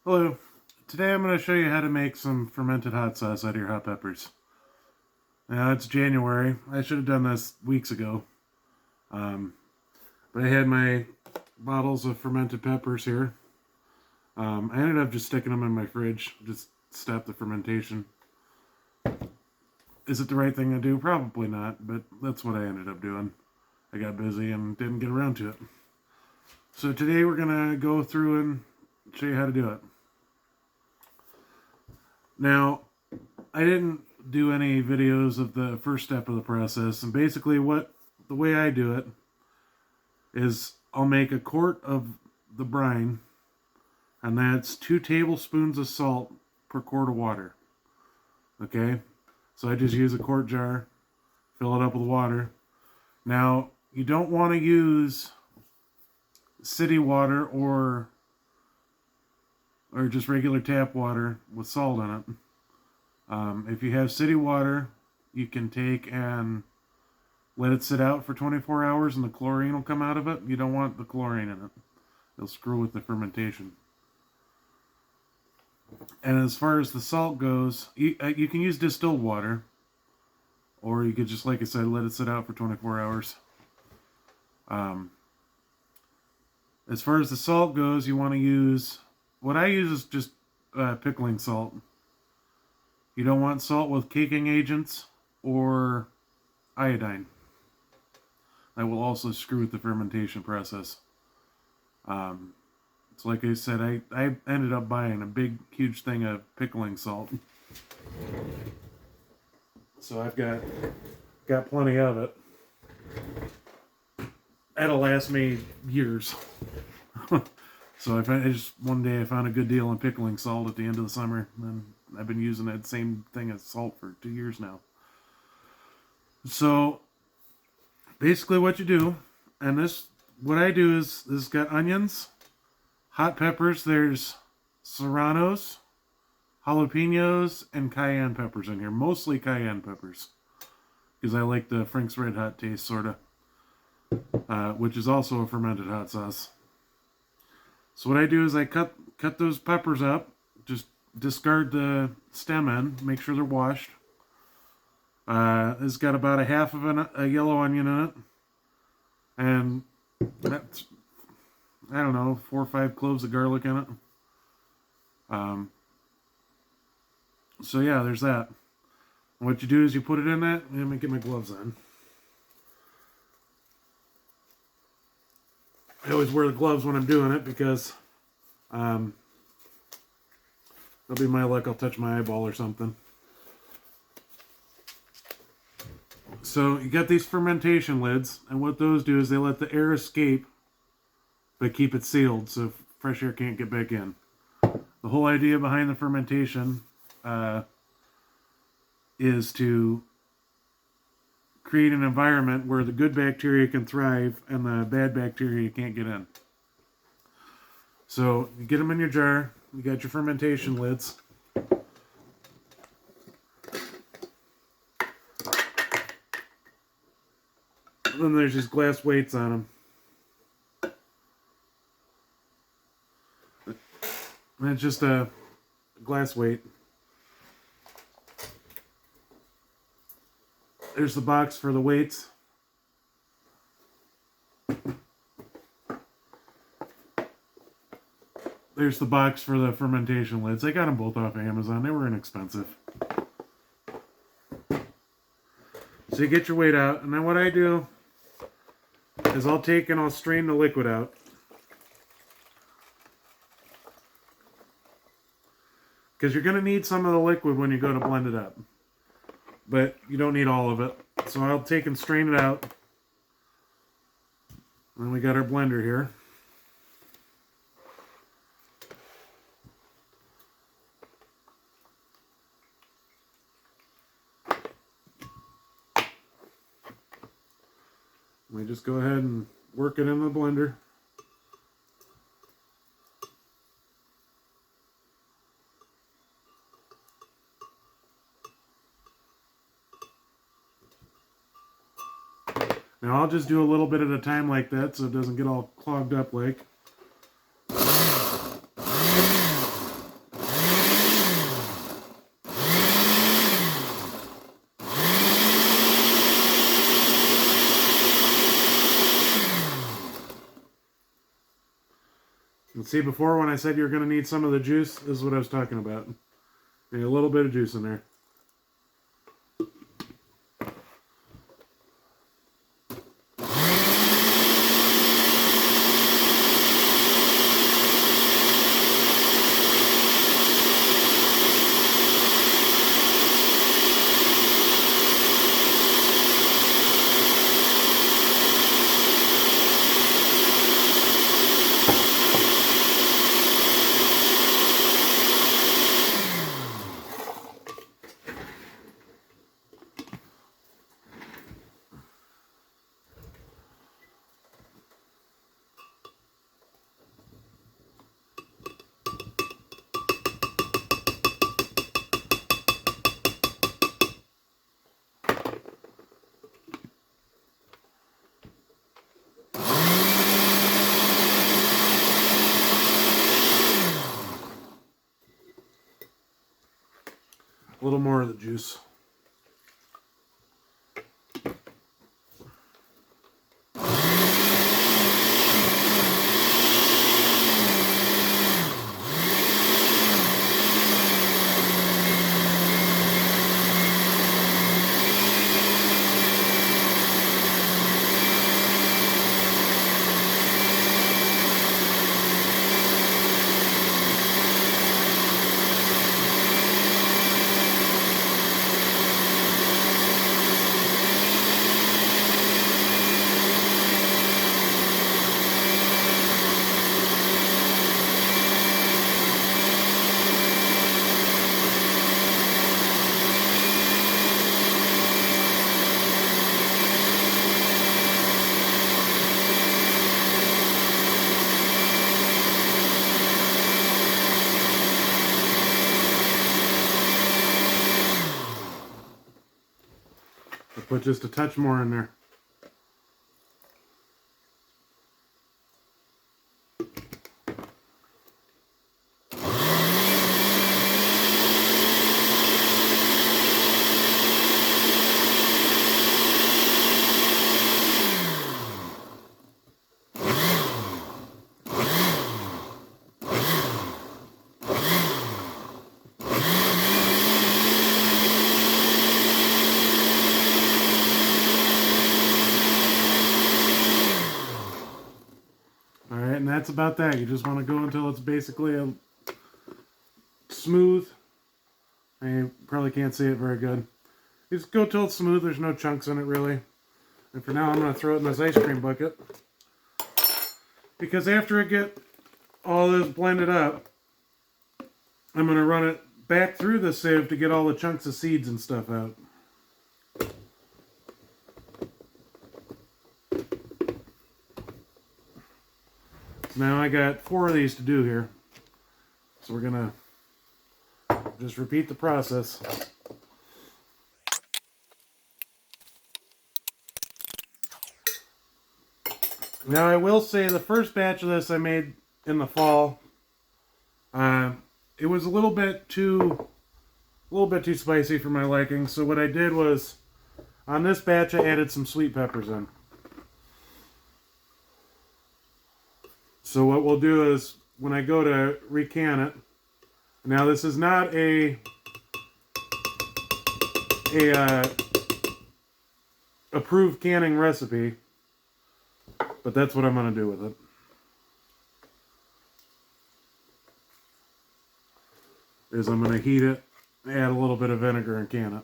Hello. Today I'm going to show you how to make some fermented hot sauce out of your hot peppers. Now it's January. I should have done this weeks ago. But I had my bottles of fermented peppers here. I ended up just sticking them in my fridge. Just stop the fermentation. Is it the right thing to do? Probably not, but that's what I ended up doing. I got busy and didn't get around to it. So today we're going to go through and show you how to do it. Now, I didn't do any videos of the first step of the process, and basically the way I do it is I'll make a quart of the brine, and that's 2 tablespoons of salt per quart of water. Okay, so I just use a quart jar, fill it up with water. Now, you don't want to use city water or just regular tap water with salt in it. If you have city water, you can take and let it sit out for 24 hours and the chlorine will come out of it. You don't want the chlorine in it. It'll screw with the fermentation. And as far as the salt goes, you can use distilled water, or you could just, like I said, let it sit out for 24 hours. As far as the salt goes, you want to use... What I use is just pickling salt. You don't want salt with caking agents or iodine. That will also screw with the fermentation process. So like I said, I ended up buying a big, huge thing of pickling salt. So I've got plenty of it. That'll last me years. So one day I found a good deal on pickling salt at the end of the summer, and I've been using that same thing as salt for 2 years now. So basically what you do, and what I do is, this has got onions, hot peppers, there's serranos, jalapenos, and cayenne peppers in here. Mostly cayenne peppers, because I like the Frank's Red Hot taste, sort of, which is also a fermented hot sauce. So what I do is I cut those peppers up, just discard the stem end, make sure they're washed. It's got about a half of a yellow onion in it, and that's, I don't know, 4 or 5 cloves of garlic in it. So yeah, there's that. What you do is you put it in that. Let me get my gloves on. I always wear the gloves when I'm doing it because it'll be my luck I'll touch my eyeball or something. So you got these fermentation lids, and what those do is they let the air escape but keep it sealed so fresh air can't get back in. The whole idea behind the fermentation is to create an environment where the good bacteria can thrive and the bad bacteria can't get in. So you get them in your jar, you got your fermentation lids. And then there's these glass weights on them. And it's just a glass weight. There's the box for the weights. There's the box for the fermentation lids. I got them both off of Amazon. They were inexpensive. So you get your weight out, and then what I do is I'll take and I'll strain the liquid out. Because you're going to need some of the liquid when you go to blend it up. But you don't need all of it. So I'll take and strain it out. And we got our blender here. We just go ahead and work it in the blender. Now I'll just do a little bit at a time like that so it doesn't get all clogged up like. And see, before when I said you're going to need some of the juice, this is what I was talking about. Need a little bit of juice in there. A little more of the juice. Put just a touch more in there. Alright, and that's about that. You just want to go until it's basically a smooth. I probably can't see it very good. You just go till it's smooth. There's no chunks in it, really. And for now, I'm going to throw it in this ice cream bucket. Because after I get all this blended up, I'm going to run it back through the sieve to get all the chunks of seeds and stuff out. Now I got 4 of these to do here. So we're going to just repeat the process. Now I will say the first batch of this I made in the fall. It was a little bit too spicy for my liking. So what I did was, on this batch I added some sweet peppers in. So what we'll do is, when I go to recan it, now this is not a approved canning recipe, but that's what I'm going to do with it. Is I'm going to heat it, add a little bit of vinegar, and can it.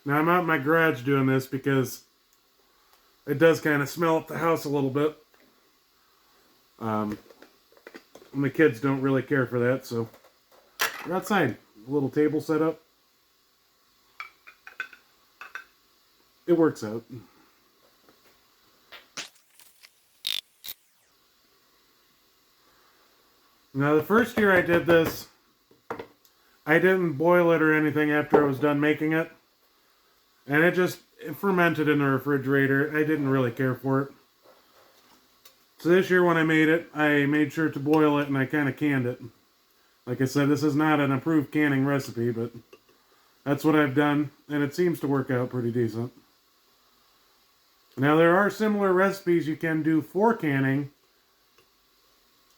Now I'm out in my garage doing this because it does kind of smell up the house a little bit. The kids don't really care for that, so we're outside. A little table set up. It works out. Now the first year I did this, I didn't boil it or anything after I was done making it. And it fermented in the refrigerator. I didn't really care for it. So this year when I made it, I made sure to boil it and I kind of canned it. Like I said, this is not an approved canning recipe, but that's what I've done, and it seems to work out pretty decent. Now, there are similar recipes you can do for canning.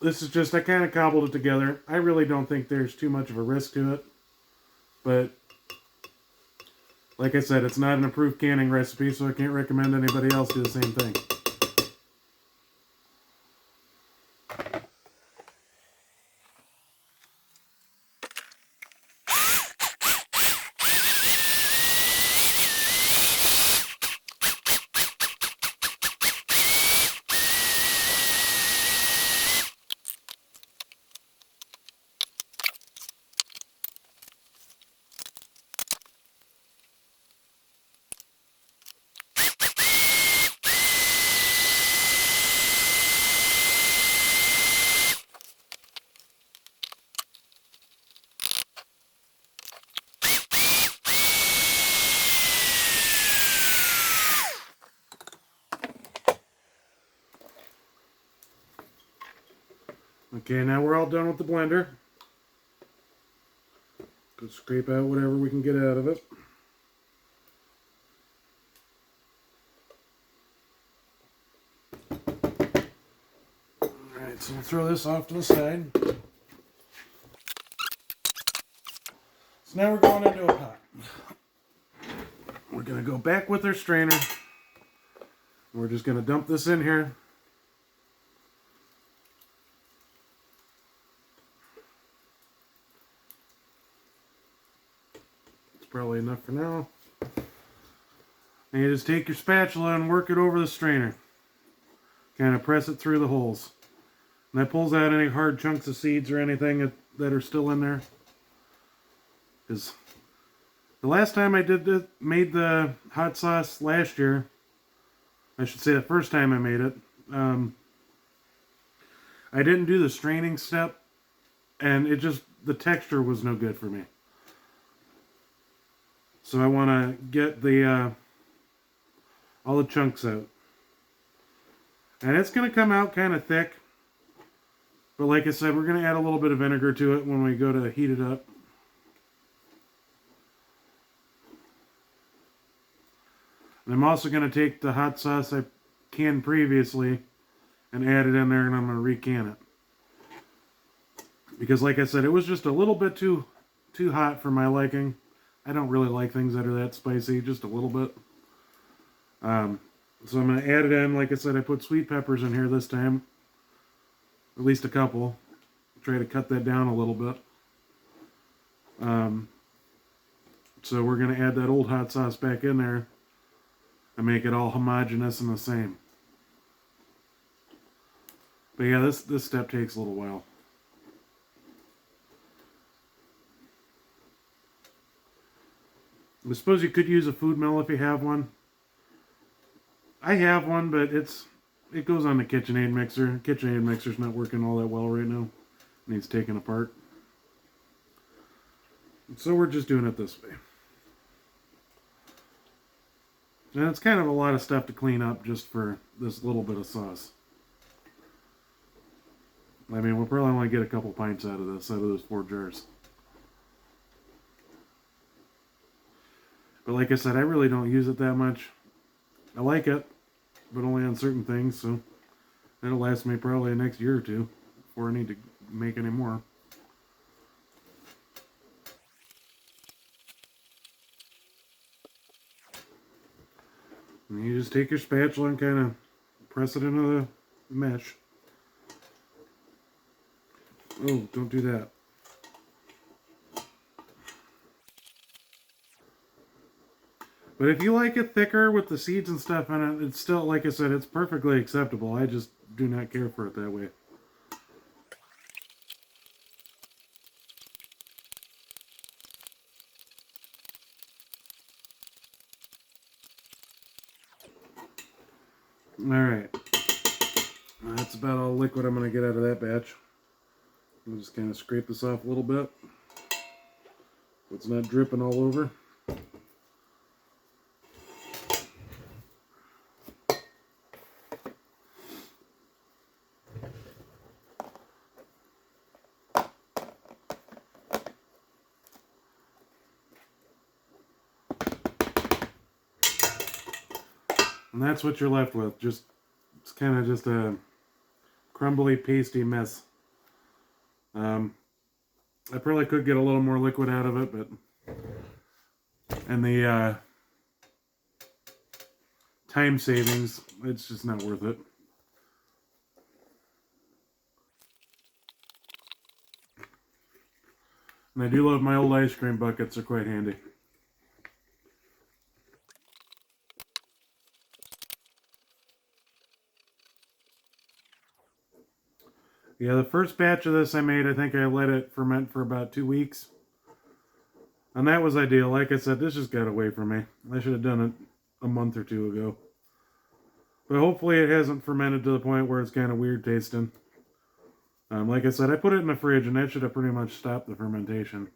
This is just, I kind of cobbled it together. I really don't think there's too much of a risk to it. But, like I said, it's not an approved canning recipe, so I can't recommend anybody else do the same thing. Okay, now we're all done with the blender. Go scrape out whatever we can get out of it. Alright, so we'll throw this off to the side. So now we're going into a pot. We're going to go back with our strainer. We're just going to dump this in here. Probably enough for now. And you just take your spatula and work it over the strainer. Kind of press it through the holes. And that pulls out any hard chunks of seeds or anything that are still in there. Because the last time I made the hot sauce last year, I should say the first time I made it, I didn't do the straining step, and the texture was no good for me. So I want to get all the chunks out. And it's going to come out kind of thick. But like I said, we're going to add a little bit of vinegar to it when we go to heat it up. And I'm also going to take the hot sauce I canned previously and add it in there, and I'm going to recan it. Because like I said, it was just a little bit too hot for my liking. I don't really like things that are that spicy, just a little bit. So I'm going to add it in. Like I said, I put sweet peppers in here this time. At least a couple. Try to cut that down a little bit. So we're going to add that old hot sauce back in there and make it all homogeneous and the same. But yeah, this step takes a little while. I suppose you could use a food mill if you have one. I have one, but it goes on the KitchenAid mixer. KitchenAid mixer's not working all that well right now. It needs taken apart. So we're just doing it this way. And it's kind of a lot of stuff to clean up just for this little bit of sauce. I mean, we'll probably only get a couple pints out of those 4 jars. But like I said, I really don't use it that much. I like it, but only on certain things, so that'll last me probably the next year or two before I need to make any more. And you just take your spatula and kind of press it into the mesh. Oh, don't do that. But if you like it thicker with the seeds and stuff in it, it's still, like I said, it's perfectly acceptable. I just do not care for it that way. Alright. That's about all the liquid I'm going to get out of that batch. I'll just kind of scrape this off a little bit so it's not dripping all over. And that's what you're left with. It's kind of just a crumbly, pasty mess. I probably could get a little more liquid out of it, but and the time savings, it's just not worth it. And I do love my old ice cream buckets, they're quite handy. Yeah, the first batch of this I made, I think I let it ferment for about 2 weeks. And that was ideal. Like I said, this just got away from me. I should have done it a month or two ago. But hopefully it hasn't fermented to the point where it's kind of weird tasting. Like I said, I put it in the fridge and that should have pretty much stopped the fermentation.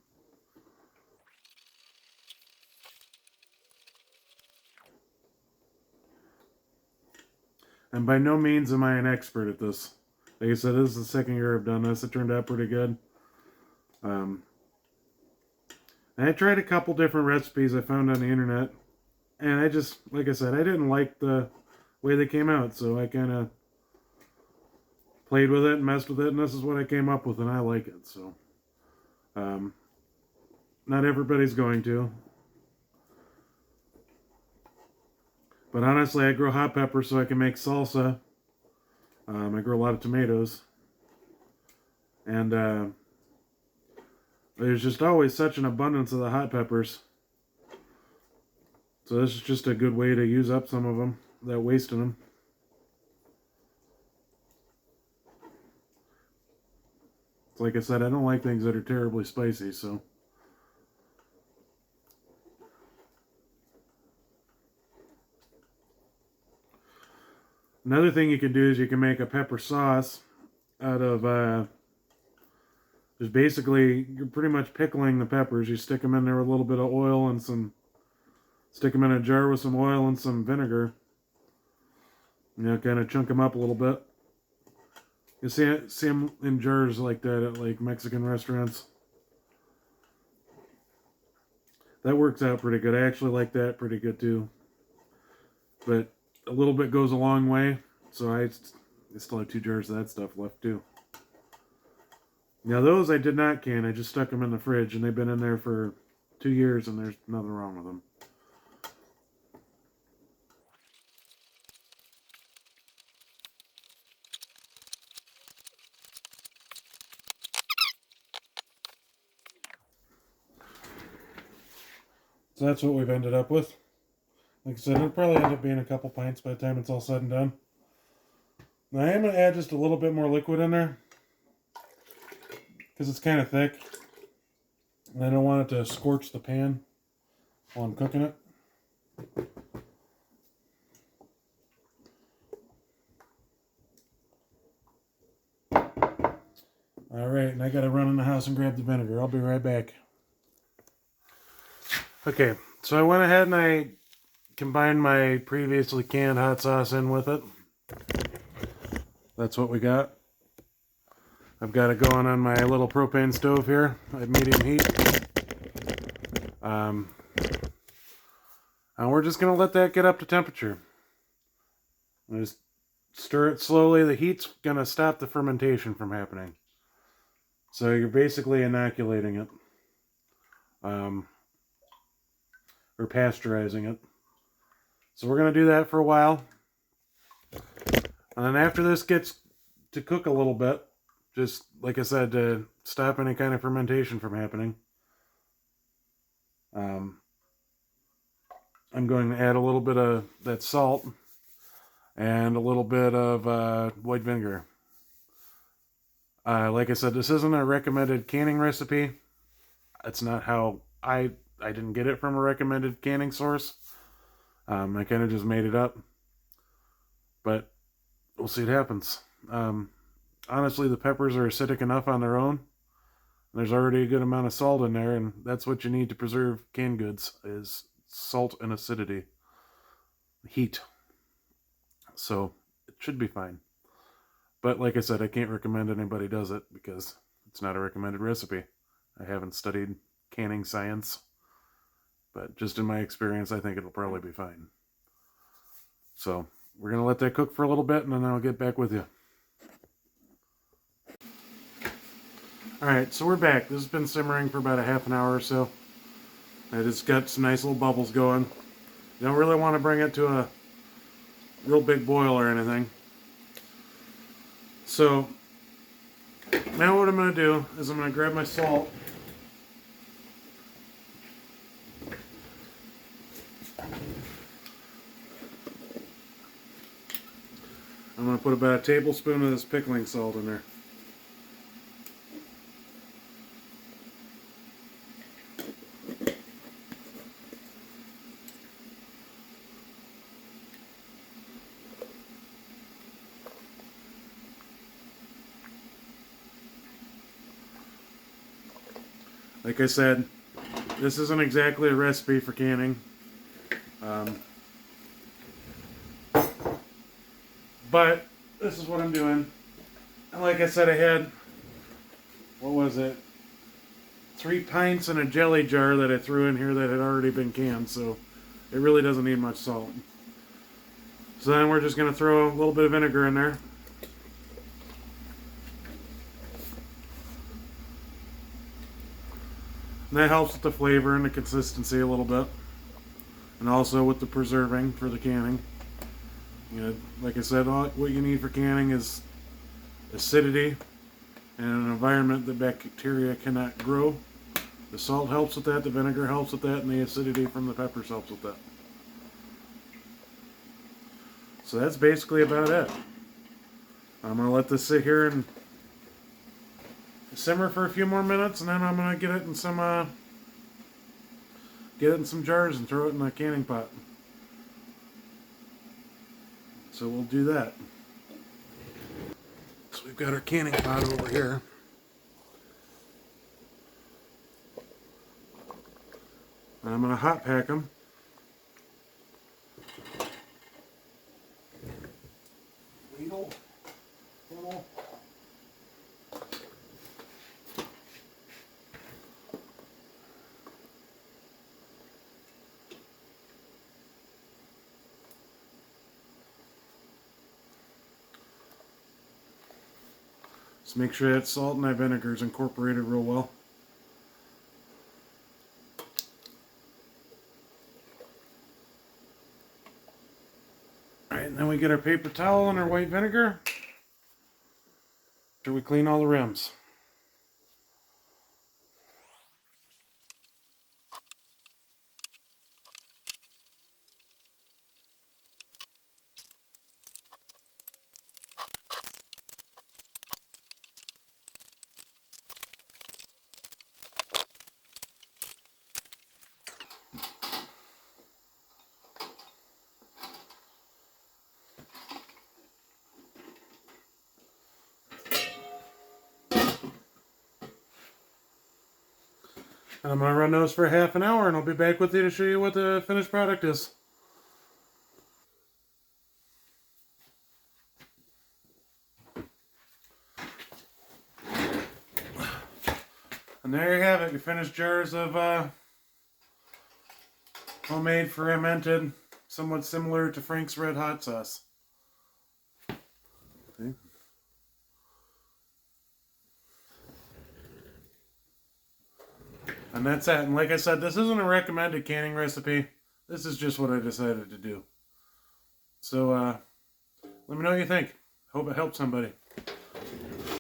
And by no means am I an expert at this. Like I said, this is the second year I've done this. It turned out pretty good. I tried a couple different recipes I found on the internet. And I just, like I said, I didn't like the way they came out. So I kind of played with it and messed with it. And this is what I came up with and I like it. So, not everybody's going to. But honestly, I grow hot peppers so I can make salsa. I grow a lot of tomatoes. And there's just always such an abundance of the hot peppers. So this is just a good way to use up some of them without wasting them. Like I said, I don't like things that are terribly spicy, so. Another thing you can do is you can make a pepper sauce out of, just basically, you're pretty much pickling the peppers. You stick them in there with a little bit of oil and stick them in a jar with some oil and some vinegar. You know, kind of chunk them up a little bit. You see them in jars like that at like Mexican restaurants. That works out pretty good. I actually like that pretty good too. But a little bit goes a long way. So I still have 2 jars of that stuff left too. Now those I did not can. I just stuck them in the fridge and they've been in there for 2 years and there's nothing wrong with them. So that's what we've ended up with. Like I said, it'll probably end up being a couple pints by the time it's all said and done. Now I am going to add just a little bit more liquid in there. Because it's kind of thick. And I don't want it to scorch the pan while I'm cooking it. Alright, and I gotta run in the house and grab the vinegar. I'll be right back. Okay, so I went ahead and I combined my previously canned hot sauce in with it. That's what we got. I've got it going on my little propane stove here at medium heat. And we're just going to let that get up to temperature. Just stir it slowly. The heat's going to stop the fermentation from happening. So you're basically inoculating it. Or pasteurizing it. So we're going to do that for a while. And then after this gets to cook a little bit, just like I said, to stop any kind of fermentation from happening, I'm going to add a little bit of that salt and a little bit of white vinegar. Like I said, this isn't a recommended canning recipe. It's not how I didn't get it from a recommended canning source. I kind of just made it up. But we'll see what happens. Honestly, the peppers are acidic enough on their own. There's already a good amount of salt in there, and that's what you need to preserve canned goods, is salt and acidity. Heat. So, it should be fine. But like I said, I can't recommend anybody does it because it's not a recommended recipe. I haven't studied canning science. But just in my experience, I think it'll probably be fine. So we're going to let that cook for a little bit, and then I'll get back with you. Alright, so we're back. This has been simmering for about a half an hour or so. It's got some nice little bubbles going. You don't really want to bring it to a real big boil or anything. So now what I'm going to do is I'm going to grab my salt. I'm going to put about a tablespoon of this pickling salt in there. Like I said, this isn't exactly a recipe for canning. But this is what I'm doing. And like I said, I had, what was it? 3 pints in a jelly jar that I threw in here that had already been canned, so it really doesn't need much salt. So then we're just going to throw a little bit of vinegar in there. And that helps with the flavor and the consistency a little bit. And also with the preserving for the canning. You know, like I said, what you need for canning is acidity and an environment that bacteria cannot grow. The salt helps with that, the vinegar helps with that, and the acidity from the peppers helps with that. So that's basically about it. I'm going to let this sit here and simmer for a few more minutes, and then I'm going to get it in some jars and throw it in a canning pot. So we'll do that. So we've got our canning pot over here. And I'm going to hot pack them. Ladle. Funnel. Just make sure that salt and that vinegar is incorporated real well. Alright, and then we get our paper towel and our white vinegar. After we clean all the rims. And I'm going to run those for half an hour, and I'll be back with you to show you what the finished product is. And there you have it, your finished jars of homemade fermented, somewhat similar to Frank's Red Hot sauce. See? And that's it. And like I said, this isn't a recommended canning recipe. This is just what I decided to do. So, let me know what you think. Hope it helped somebody.